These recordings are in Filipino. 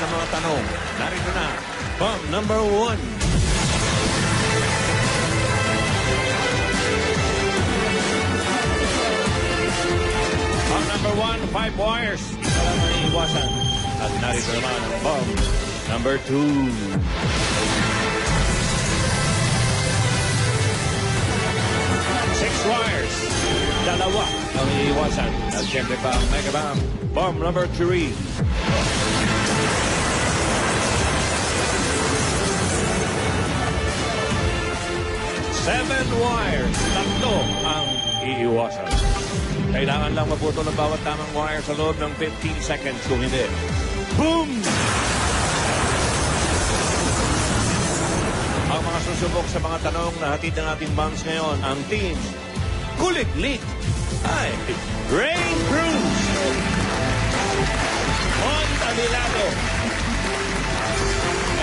na mga tanong. Narito na, bomb number 1. Bomb number 1, 5 wires. Isa lang ang iiwasan. At narito naman ang bomb number 2. 6 wires. Dalawa ang iiwasan. At siyempre pa ang Mega Bomb. Bomb number 3. 7 wires. Tatlo ang iiwasan. Kailangan lang maputol ang bawat tamang wire sa loob ng 15 seconds. Kung hindi, boom! Ang mga susubok sa mga tanong na hatid ng ating bombs ngayon, ang team Kuliglig ay Rain Cruz, Mon Avilado,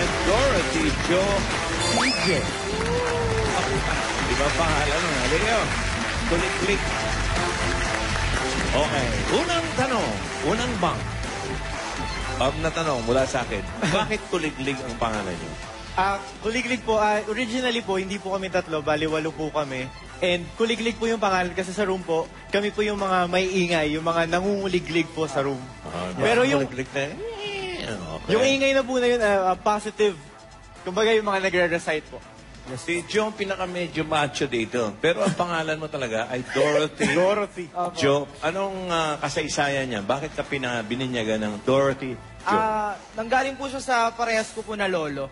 and Dorothy Jo Ige. Iba pangalan ng Leo. Kuliglig. Okay, unang tanong, unang bomb. Bomb na tanong mula sa akin. Bakit Kuliglig ang pangalan niyo? Kuliglig po, originally po, hindi po kami tatlo, bali 8 po kami. And Kuliglig po yung pangalan kasi sa room po, kami po yung mga may ingay, yung mga nangunguliglig po sa room. Pero yung, okay. yung ingay na po na yun, positive. Kumbaga yung mga nagre-recite po. Si Joe, pinaka-medyo macho dito. Pero ang pangalan mo talaga ay Dorothy. Dorothy. Joe, anong kasaysayan niya? Bakit ka bininyagan ng Dorothy Joe? Nanggaling po siya sa parehas ko po na lolo.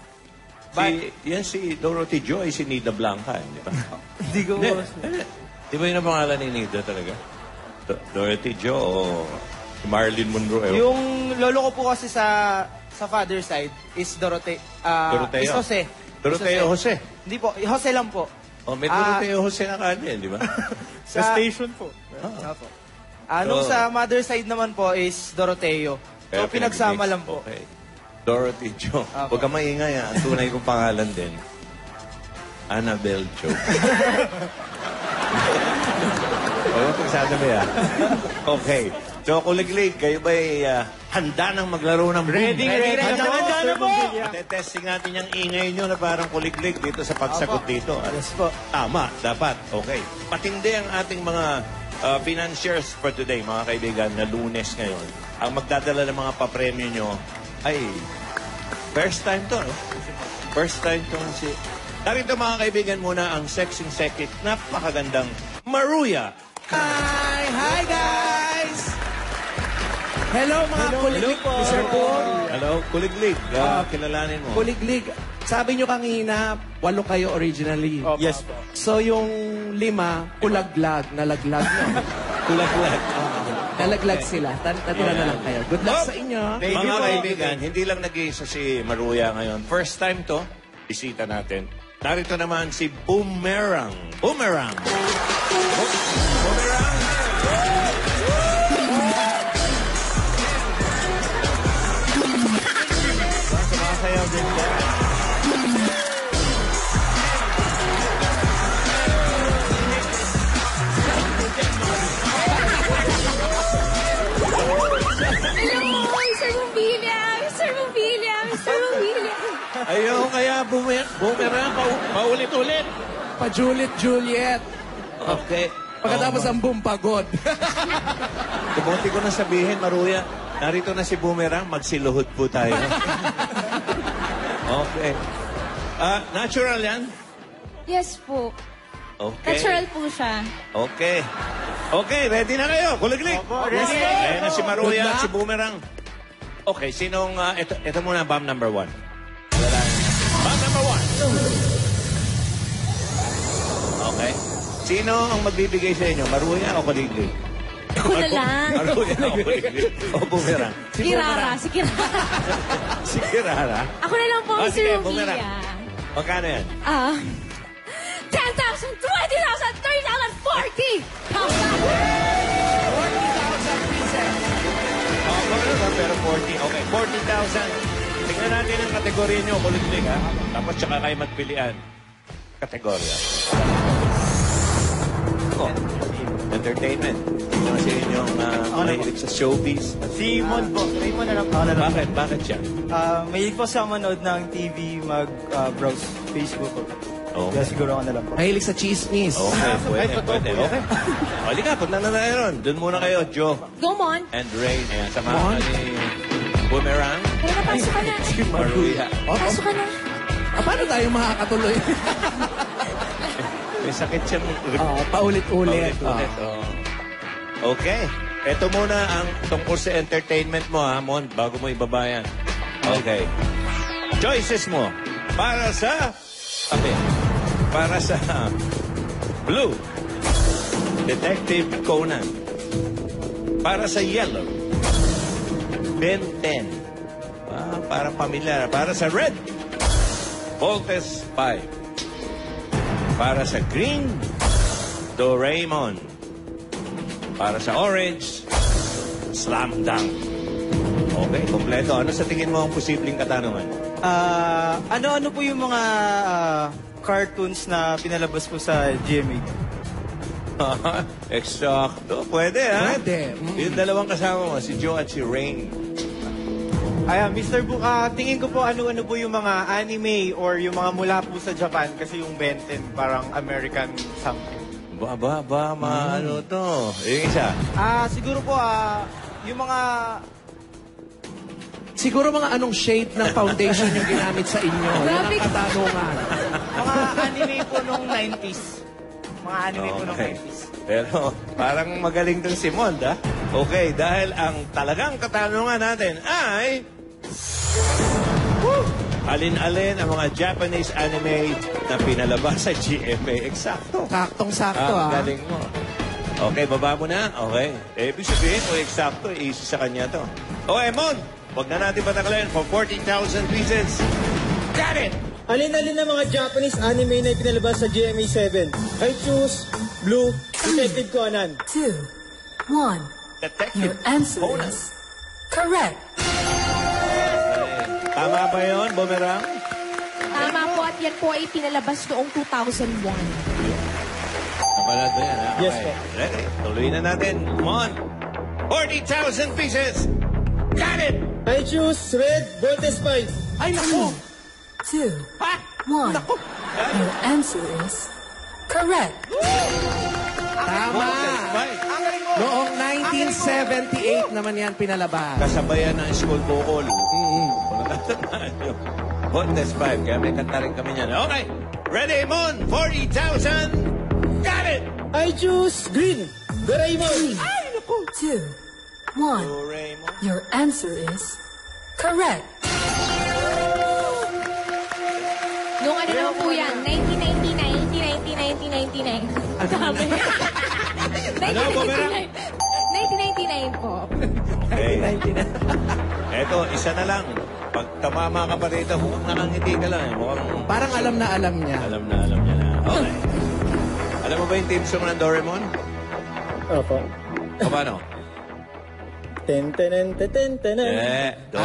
Yan si Dorothy Joe ay si Nida Blanca, di ba? Hindi ko po. Di ba yun ang pangalan ni Nida talaga? Dorothy Joe o Marilyn Monroe? Yung lolo ko po kasi sa father side is Dorothy. Doroteo? Is Jose. Doroteo Jose? Hindi po, Jose lang po. Oh, may Doroteo Jose na kanya, di ba? Sa station po. Nung sa mother side naman po is Doroteo. So, pinagsama lang po. Okay. Dorothy Jo. Huwag ka maingay, ha? Ang tunay kong pangalan din. Annabelle Jo. Huwag mo pagsasabi, ha? Okay. So, Kuliglig, kayo ba'y handa nang maglaro ng boom? Ready na po! Testing natin yung ingay nyo na parang Kuliglig dito sa pagsagot dito. Yes po. Tama, dapat. Okay. Patindi ang ating mga financiers for today, mga kaibigan, na Lunes ngayon. Ang magdadala ng mga papremyo nyo ay first time to, no? First time to si... Narito mga kaibigan muna ang sexing-sekit, napakagandang Maruya. Hi guys! Hello mga Kuliglig po. Sir po. Hello, Kuliglig. Kilalanin mo. Kuliglig. Sabi nyo kanina, 8 kayo originally. Yes po. So yung 5, kulaglag, nalaglag nyo. Kulaglag. Nalaglag sila. Natira na lang kayo. Good luck sa inyo. Mga kaibigan, hindi lang nag-iisa si Maruya ngayon. First time to, bisita natin. Narito naman si Boomerang. Boomerang. Boomerang. Sumasayaw din siya. Ayaw kaya Boomerang paulit-ulit. Pa-Juliet. Okay. Pagkatapos ang boom, pagod. Kumunti ko na sabihin, Maruya, narito na si Boomerang, magsiluhod po tayo. Okay. Natural yan? Yes po. Okay. Natural po siya. Okay. Okay, ready na kayo? Kuliglig. Ready. Ayan na si Maruya at si Boomerang. Okay, sinong... ito muna, bomb number 1. Bomb number 1. Okay. Sino ang magbibigay sa inyo? Maruya o Kuliglig? Ako na lang. Maruya o Kuliglig? O Boomerang? Si Kirara. Si Kirara? Ako na lang po, Sir sige, Rubia. Boomerang. Magkano yan? 10,000, 20,000, 30,000, 40,000! 40,000 pieces. Pero 40. Okay, 40,000. Tingnan natin ang kategorya nyo, Kuliglig, ha? Tapos tsaka kayo magpilian. Kategorya. Oh, entertainment. sino sa inyong mahilig sa showbiz? Si Mon po. Raymond na lang po. Bakit? Bakit siya? Mahilig po siya manood ng TV, mag-browse Facebook po. Okay. Kaya siguro ako na lang po. Mahilig sa chismis. Okay, pwede, totoo pwede. po yan. Okay. O, halika, punta na tayo ron. Doon muna kayo, Joe Go, Mon. and Rain. Ayan, samahan ka ni Boomerang. Tara na, pasok ka na. Maruya. Pasok ka na. Paano tayo makakatuloy? May sakit siya. Paulit-ulit. Paulit-ulit. Oh. Okay. Ito muna ang tungkol sa entertainment mo, ha, Mon, bago mo ibaba yan. Okay. Choices mo. Para sa... Okay. Para sa Blue, Detective Conan. Para sa Yellow, Ben 10. Para pamilyar. Para sa Red, Voltes 5. Para sa Green, Doraemon. Para sa Orange, Slam Dunk. Okay, kompleto. Ano sa tingin mo ang posibleng katanungan? Ano-ano po yung mga cartoons na pinalabas po sa GMA? Eksakto. Pwede, ha? Pwede. Yung dalawang kasama mo, si Joe at si Rain. Ayan, Mr. Book, tingin ko po ano-ano po yung mga anime or yung mga mula po sa Japan kasi yung Ben 10 parang American something. Ano to? Yung isa. Siguro po, yung mga... Siguro mga anong shade ng foundation yung ginamit sa inyo. Yan ang Grabe. katanungan. Mga anime po nung 90s. Mga anime po nung Okay. 90s. Pero parang magaling dun si Mond, ha? Okay, dahil ang talagang katanungan natin ay... Alin-alin ang mga Japanese anime na pinalabas sa GMA? Eksakto. Saktong-sakto, Ang galing mo. Okay, baba mo na. Okay. Ibig sabihin, eksakto, easy sa kanya to. Okay, Mond, huwag na natin patakalin for 40,000 pieces. Got it! Alin-alin na mga Japanese anime na ipinalabas sa GMA 7? I choose Blue, Detective Conan. 2, 1. Detective Your answer Conan. is correct. Tama ba yun, Boomerang? Tama po at yan po ay pinalabas noong 2001. Napalad mo yan, ha? Yes, Okay. po. Ready? Tuloy na natin. Come on. 40,000 pieces. Got it! I choose Red, Voltes 5. Ay, naku! 2, 1. Your answer is correct. Tama! Noong 1978 naman yan pinalabas. Kasabayan ng school bukol. Kung nakatamaan nyo. Contest 5. Kaya may kanta rin kami niyan. Okay. Ready, Mon? 40,000. Got it! I choose Green, Doraemon. 2, 1. Doraemon. Your answer is correct. Noong ano naman po yan? 1999. Dami. Ano, Boomerang? 1999 po. Okay. Eto, isa na lang. Pag tamama ka pa rito, mukhang nakangiti ka lang. Mukhang Parang alam na niya. alam na niya na. Okay. Alam mo ba yung team song ng Doraemon? Opo. O paano? Ten, ten, ten, ten, ten, ten. Do,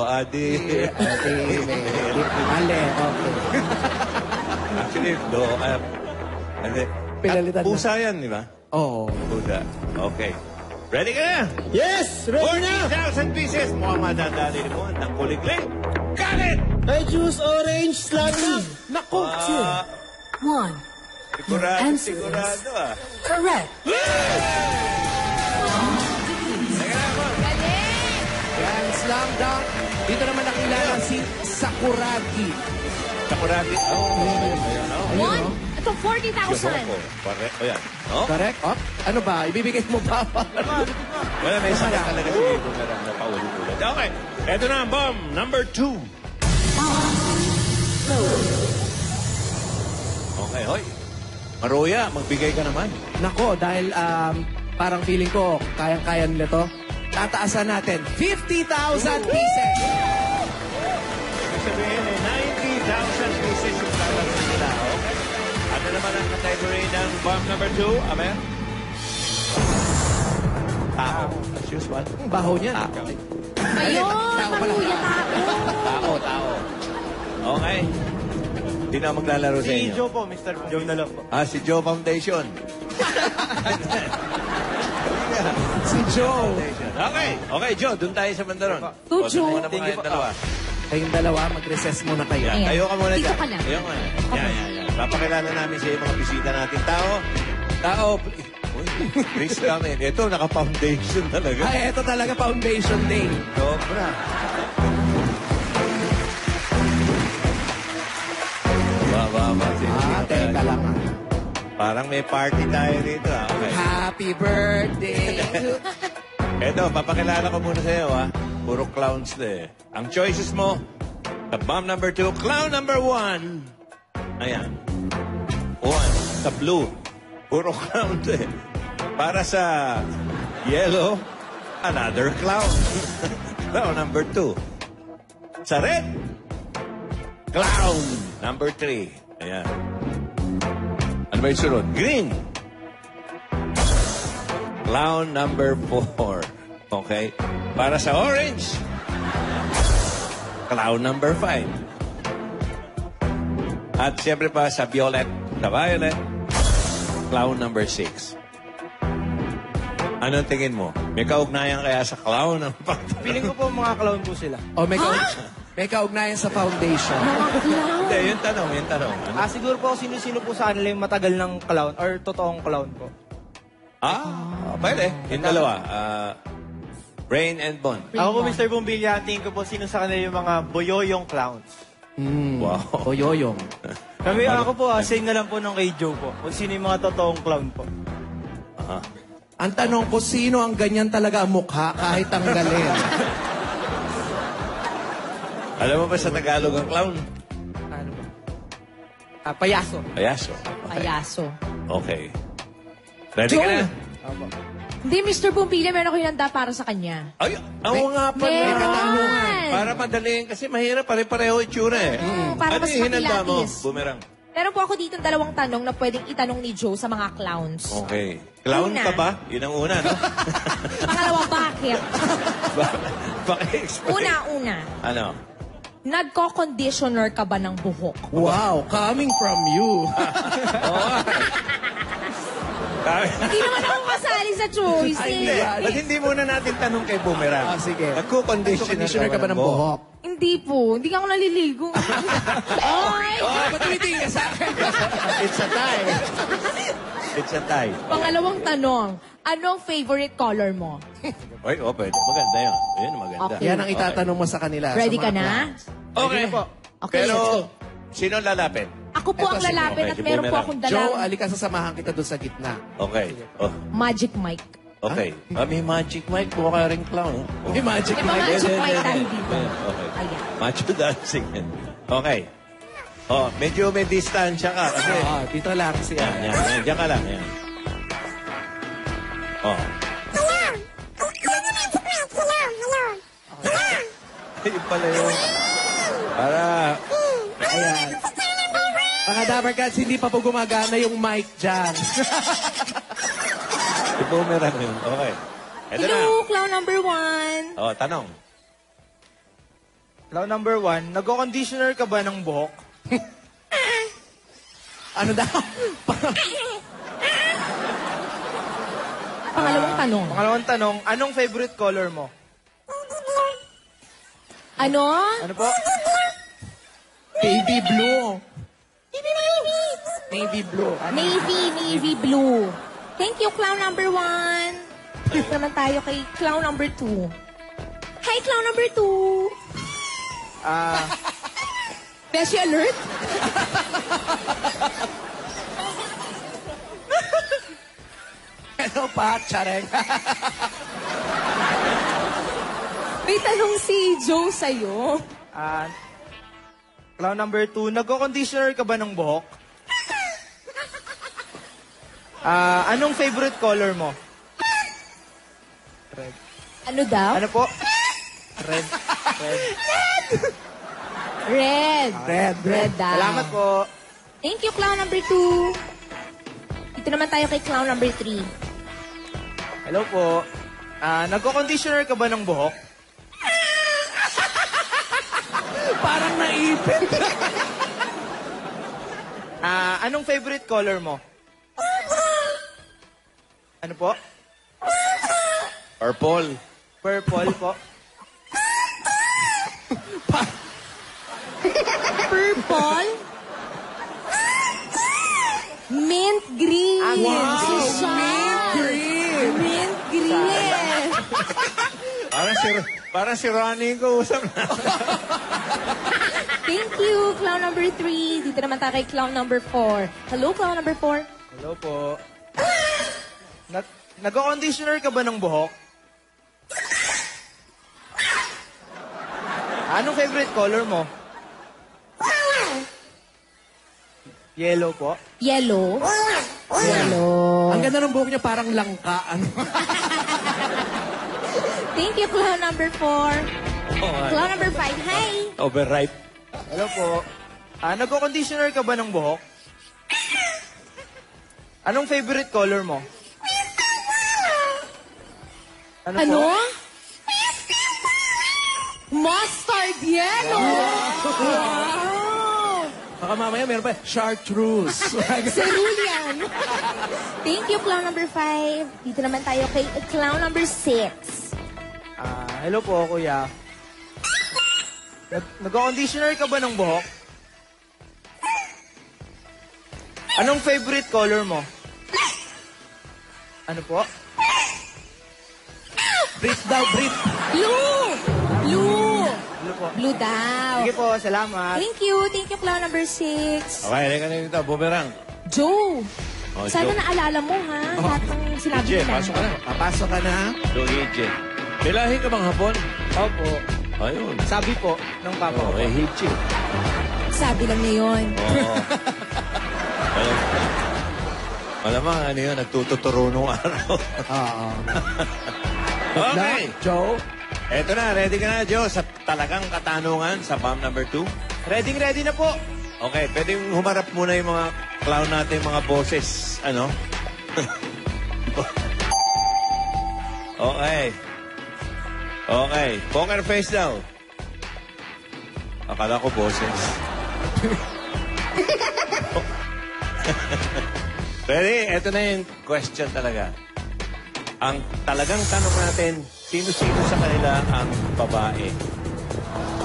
adi. Ale, okay. Actually, do, hindi. Pinalitan na. Pusa yan, di ba? Oo. Pusa. Okay. Ready ka na? Yes, ready na. 40,000 pieces. Mukhang madadali mo. Ang kuliglig. Got it! I choose Orange, Slangy. Naku! 1. Sigurado, answer sigurado ah. Correct. Yan, slam dunk. Dito naman nakilala si Sakuragi. Sakuragi. Oh, ayun, oh. One, ito 40,000. Pare, ayan. Oh? Correct? Oh, ano ba? Ibibigay mo pa? Wala, may isa na talaga si Boomerang na paulit-ulit. Okay. Ito na ang bomb. Number 2. Okay, hoy. Maruya, magbigay ka naman. Nako, dahil parang feeling ko, kayang-kaya nila to. Tataasan natin, 50,000 pieces! Ibig sabihin, 90,000 pieces yung lalaro nila. Okay. Ano naman ang category ng bomb number 2? Amen? Tao. As usual. Ang baho niya. Ayun, Tao pala. maruya tao. Tao. Okay. Hindi na maglalaro sa Si inyo. Joe po, Mr. Book. Joe na lang po. Si Joe Foundation. Si Joe. Okay, Joe, doon tayo sa bandaron. To Joe. Muna mga yung dalawa. Kayong dalawa, mag-recess muna kayo. Yan, Ayan. tayo ka muna Dito dyan. ka na. Tayo ka na. Yan. Papakilala namin sa mga bisita natin. Tao, please come in. Ito, naka-foundation talaga. Ay, ito talaga foundation day. Sobra. Teka lang. Parang may party tayo dito. Okay. Happy birthday. Eto, papakilala ko muna sa'yo, ha? Puro clowns na eh. Ang choices mo, the bomb number 2, clown number 1. Ayan. 1, sa blue. Puro clown eh. Para sa yellow, another clown. Clown number 2. Sa red, clown number 3. Ayan. Ano ba yung sunod? Green. Clown number 4. Okay? Para sa orange, clown number 5. At siyempre pa sa violet, clown number 6. Anong tingin mo? May kaugnayan kaya sa clown ng Feeling ko po mga clown po sila. O, may kaugnayan sa foundation. Hindi, yung tanong. Ano? Siguro po sino-sino po sa kanila yung matagal ng clown or totoong clown po. Pwede. Yung dalawa. Rain and Bon. Ako po, Mr. Bumbilla, tingin ko po sino sa kanila yung mga boyoyong clowns. Wow. O yoyong. Kami ako po, same na lang po nung kay Joe po. Kung sino yung mga totoong clown po. Ang tanong ko, sino ang ganyan talaga ang mukha kahit tanggalin? Alam mo ba sa Tagalog ang clown? Ano po? Payaso. Payaso. Payaso. Okay. Ready ka na? Hindi, Mr. Bumbilla, meron ko hinanda para sa kanya. Ay, oo nga pala. Meron! Para madaling, kasi mahirap pare-pareho itsura eh. para Ano mas yung hinanda mo? makilatis. Bumerang. Meron po ako dito dalawang tanong na pwedeng itanong ni Joe sa mga clowns. Okay. Clown Una. ka ba? Yun ang una, no? Pangalawa, bakit? Paki-explain. Una. Ano? Nagko-conditioner ka ba ng buhok? Wow, coming from you. Hindi naman ako kasali sa choice Hindi. eh. Ba't hindi muna natin tanong kay Boomerang? Sige. Nagko-conditioner ka ba ng buhok? Hindi po. Hindi ka ako naliligo. Ay! Ba't tumitingin ka sa akin? It's a tie. It's a tie. Pangalawang tanong. Anong favorite color mo? Oy, pwede. Maganda yun. Yun, maganda. Okay. Yan ang itatanong mo sa kanila. Ready sa ka mga na? clowns. Okay. Okay, Pero, let's go. sino lalapit? Ako po Ito, ang sige. lalapit Okay, at si meron po Boomerang. akong Joe, dalang alika sasamahan kita doon sa gitna. Okay. Oh, magic mic. okay. May magic mic. Buka ka rin clown. Oh. May magic May mga mic. magic mic tayo dito. Okay. Ayan. Macho dancing. Okay. Oh, medyo may distansya ka kasi. Dito lang siya. Yan. Diyan ka lang. Yan. Oh. Yun pala yun. Para... Ayan. Mga Dapper Cats, hindi pa po gumagana yung mic dyan. Si Boomerang yun. Okay. Ito na. Hello, clown number 1. Oh, tanong. Clown number 1, nagko-conditioner ka ba ng buhok? Ano daw? Pangalawang tanong. Pangalawang tanong, anong favorite color mo? Ano? Ano po? Baby blue. Navy blue. Navy blue. Thank you, clown number 1. Dito naman tayo kay clown number 2. Hi, clown number 2. Beshi alert? Hello, Pat. Chareng. May tanong si Joe sa'yo. Clown number 2, nagko-conditioner ka ba ng buhok? Anong favorite color mo? Red. Ano daw? Ano po? Red. Red. Red daw. Salamat po. Thank you, clown number 2. Dito naman tayo kay clown number 3. Hello po. Nagko-conditioner ka ba ng buhok? Parang naipit. Anong favorite color mo? Ano po? Purple. Purple po. Purple. Mint green. Wow! Sushan. Mint green! Mint green. Parang si Ronnie ko usap na. Thank you, clown number 3. Dito naman tayo kay clown number 4. Hello, clown number 4. Hello po. Nag-conditioner ka ba ng buhok? Anong favorite color mo? Yellow po. Yellow. Yellow. Ang ganda ng buhok niya, parang langka. Ano? Thank you, clown number 4. Clown number 5. Hi. Overripe. Hello po. Nag-conditioner ka ba ng buhok? Anong favorite color mo? Ano? Ano? Po? Mustard yellow. Wow. Baka mamaya meron pa, chartreuse. Cerulean. Thank you, clown number 5. Dito naman tayo kay clown number 6. Hello po, kuya. Nag-conditioner ka ba ng buhok? Anong favorite color mo? Ano po? Breathe daw, breathe. Blue. Blue. Blue po. Blue daw. Sige po, salamat. Thank you, clown number 6. Okay, halika na dito. Boomerang. Joe. Oh, Sana Joe. naalala mo, ha? Lahat ng sinabi Ije, nila. pasok ka na. Papasok ka na. Luigi. May lahi ka bang hapon? Opo. Ayun. Sabi po ng papa Oh, ko. Hichi. Sabi lang niya yun. Oo. Malamang ano yun, nagtututuro nung araw. Oo. Okay. Joe? Eto na, ready ka na, Joe, sa talagang katanungan sa bomb number 2? Ready na po. Okay, pwedeng humarap muna yung mga clown natin, mga boses. Ano? Okay. Okay. Poker face daw. Akala ko boses. Ready? Ito na yung question talaga. Ang talagang tanong natin, sino-sino sa kanila ang babae?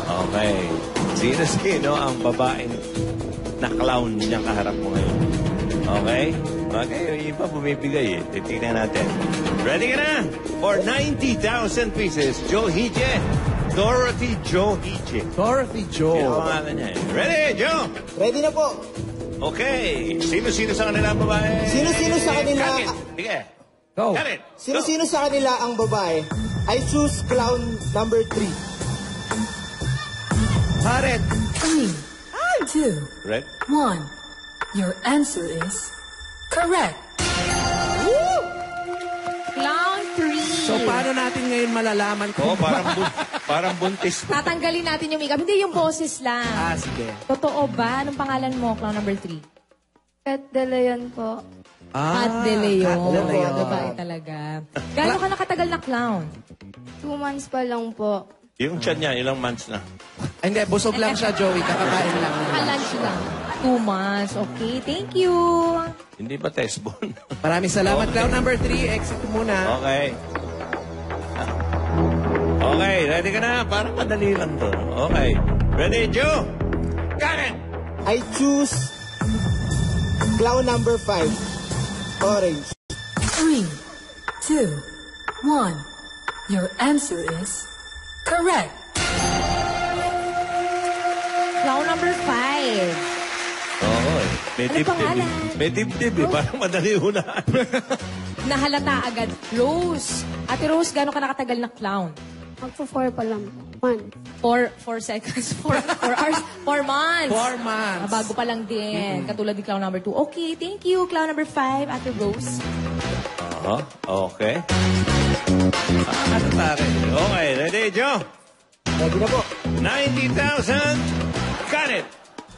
Okay. Sino-sino ang babaeng na clown niyang kaharap mo ngayon? Okay? Okay, yung iba bumibigay eh. Titignan natin. Ready ka na? For 90,000 pieces, Joe Hije. Dorothy Joe Hije. Dorothy Yan Joe. ang pangalan niya eh. Ready, Joe? Ready na po. Okay. Sino-sino sa kanila ang babae? Sino-sino sa kanila? Cut it. Sige. Go. Cut it. Sino-sino sa kanila ang babae? I choose clown number 3. Paret. 3, 2, Red. 1. Your answer is correct. Clown 3. So, paano natin ngayon malalaman Oh, kung parang buntis. Tatanggalin natin yung makeup. Hindi yung boses lang. sige. Totoo ba? Anong pangalan mo, clown number 3? Kat De Leon po. Pat De Leon. Pat De Leon. Babae talaga. Gano'n ka nakatagal na clown? 2 months pa lang po. Yung tiyan niya, ilang months na? Ay, hindi, busog lang siya, Joey. Kakakain lang. Naka-lunch lang. 2 months. Okay, thank you. Hindi ba testbone? Maraming salamat. Clown number 3, exit muna. Okay. Okay, ready ka na? Parang madali lang to. Okay. Ready, Joe? Got it! I choose clown number 5. Orange. 3, 2, 1. Your answer is correct. Clown number 5. Oo. May Ano dibdib. pangalan? May dibdib eh. Parang madali hulaan. Nahalata agad. Rose. Ate Rose, gano'n ka nakatagal na clown? Magpo-4 pa lang. 1. 4 seconds. 4 hours. 4 months. 4 months. Bago pa lang din. Katulad ni clown number 2. Okay, thank you. Clown number 5, Ate Rose. Okay. Ano tayo? Okay, ready, Joe? Ready na po. 90,000. Got it!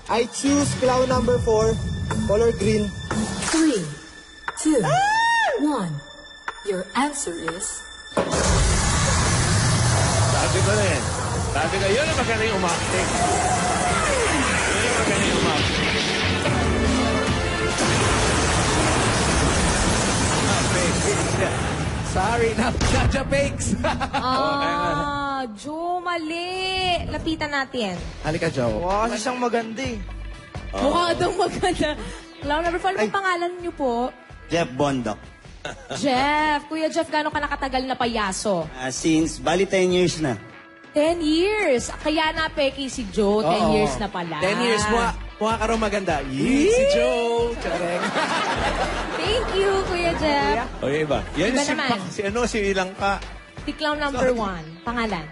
I choose clown number 4. Color green. 3, 2, 1. Your answer is Sabi ko rin. Sabi ko, yun ang magaling umacting. Yun ang magaling umacting. Sorry, Nadja Bakes. Joe, mali. Lapitan natin. Halika, Joe. Mukha kasi siyang maganda eh. Mukha daw maganda. Clown number 4, ano pong pangalan niyo po? Jeff Bondok. Jeff. Kuya Jeff, gano'n ka nakatagal na payaso? Since, bali 10 years na. 10 years. Kaya napeki si Joe, 10 years na pala. 10 years, mukha ka raw maganda. Yee! Si Joe. Chareng. Thank you, Kuya Jeff. O, yung iba. Yan Iba si, naman. si Langka. Si clown number 1. Pangalan?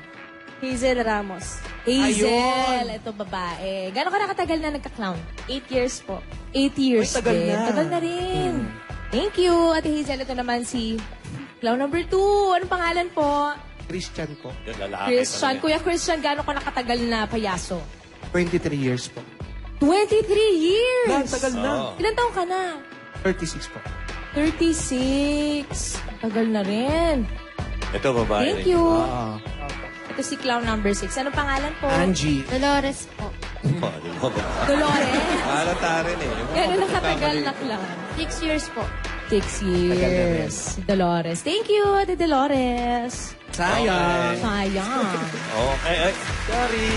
Hazel Ramos. Hazel. Ito babae. Gano'n ka nakatagal na nagka-clown? 8 years po. 8 years tagal din. na. Tagal na rin. Thank you, Ate Hazel. Ito naman si clown number 2. Anong pangalan po? Christian po. Yung lalaki. Christian. talaga. Kuya Christian, gano'n ka nakatagal na payaso? 23 years po. 23 years! Tagal na. Ilan taong ka na? 36 po. 36. Tagal na rin. Ito, babae. Thank you. Ito si clown number 6. Anong pangalan po? Angie. Dolores po. Oh, di mo ba? Dolores. Halata rin eh. Gano'n nakatagal na clown? 6 years po. 6 years. Dolores. Thank you, Ate Dolores. Sayang. Sayang. Okay, ay. Sorry.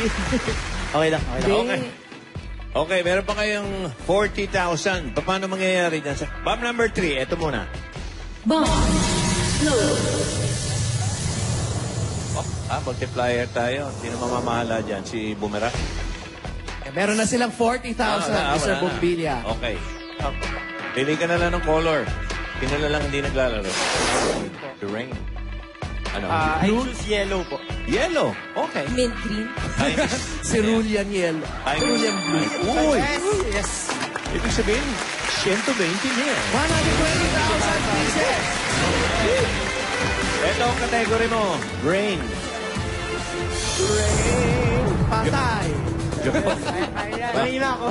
Okay lang. Okay. Okay, meron pa kayong 40,000. Paano mangyayari dyan? Bomb number 3, ito muna. Bomb. Multiplier tayo. Hindi na mamamahala dyan. Si Boomerang. Meron na silang 40,000, Mr. Bumbilya. Okay. Pili ka na lang ng color. Pinala lang hindi naglalaro. The rain. Ano? I choose yellow po. Yellow. Okay. Mint green. Ay, Cerulean Yellow. Cerulean blue. Uy! Yes. Ibig sabihin, 120 niya. 120,000 pieces. Ito ang category mo. Rain. Patay. Mahina ako.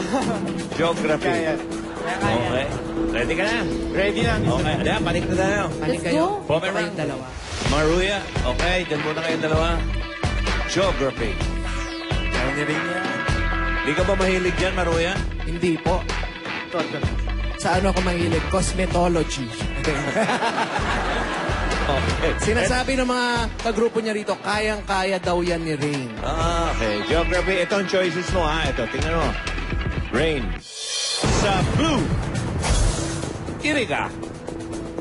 Geography. Okay. Ready ka na? Ready na. Okay. Ayan, panik na tayo. Panik Let's kayo. go. Dito kayong dalawa. Maruya. Okay, dyan muna kayong dalawa. Geography. Kaya niya rin yan. Di ka ba mahilig dyan, Maruya? Hindi po. Sa ano ako mahilig? Cosmetology. Okay. Sinasabi ng mga kagrupo niya rito, kayang-kaya daw yan ni Rain. Okay. Geography. Ito ang choices mo, ha? Ito, tingnan mo. Rain. Sa blue. Iriga.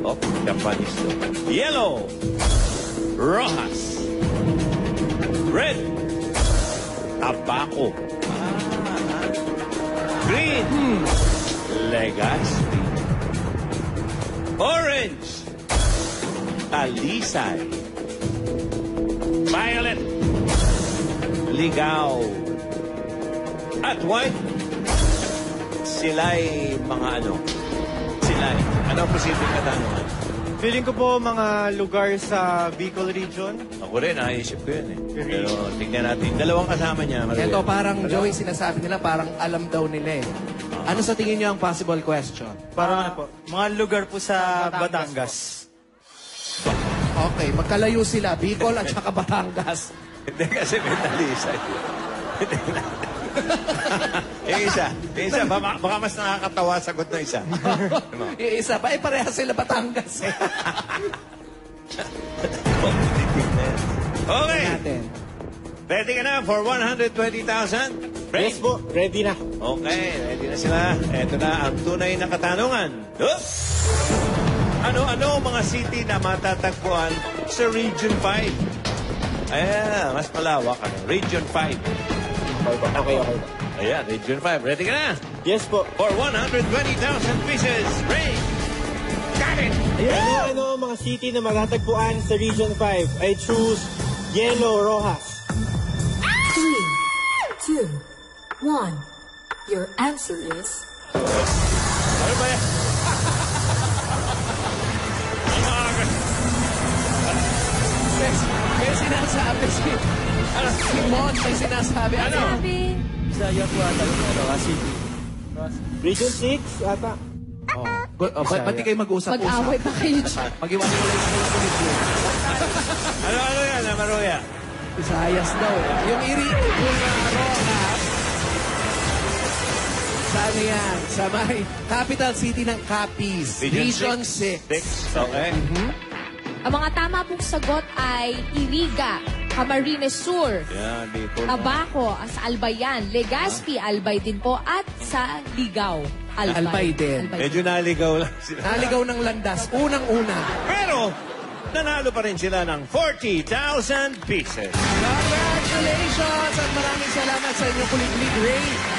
Oh, Japanese to. Yellow. Rojas. Red. Tabaco. Green. Legazpi. Orange. Talisay. Violet. Ligaw. At white. Sila'y mga ano? Sila'y. Ano ang posibleng katanungan? Feeling ko po mga lugar sa Bicol region. Ako rin, naisip ko yun eh. Pero tingnan natin. Dalawang kasama niya. Maria. Ito parang, Joey, sinasabi nila, parang alam daw nila eh. Ano sa tingin niyo ang possible question? Para po, mga lugar po sa Batangas. Okay, magkalayo sila, Bicol at saka Batangas. Hindi kasi may talisay. yung isa, baka mas nakakatawa sagot ng isa. Yung isa pa, parehas sila Batangas. Okay. Natin. Ready ka na for 120,000? Ready? Yes po, ready na. Okay, ready na sila. Ito na ang tunay na katanungan. Oops! Ano-ano ang mga city na matatagpuan sa Region 5? Ayan, mas malawak. Region 5. Okay. Ayan, Region 5. Ready ka na? Yes po. For 120,000 pieces. Ray! Got it! Ano ang mga city na matatagpuan sa Region 5? I choose Yellow Rojas. 3, 2, 1. Your answer is Ano ba yan? May sinasabi si Mon, may sinasabi. Ano? Sabi. Bisaya po ata yung City. Region 6 ata. Ba't di kayo mag-usap-usap? Mag-away pa kayo dyan. Mag-iwan-iwalay sa ulit yun. Ano yan, Maruya? Visayas daw eh. Yung Rojas, sa ano yan? Sa may capital city ng Capiz. Region 6. 6. Okay. Ang mga tama pong sagot ay Iriga, Camarines Sur, Yan, Bicol. Tabaco, sa Albayan, Legazpi, Albay din po, at sa Ligaw. Albay din. Medyo naligaw lang sila. Naligaw ng landas. Unang-una. Pero, nanalo pa rin sila ng 40,000 pieces. Congratulations! At maraming salamat sa inyong kuliglig, Ray.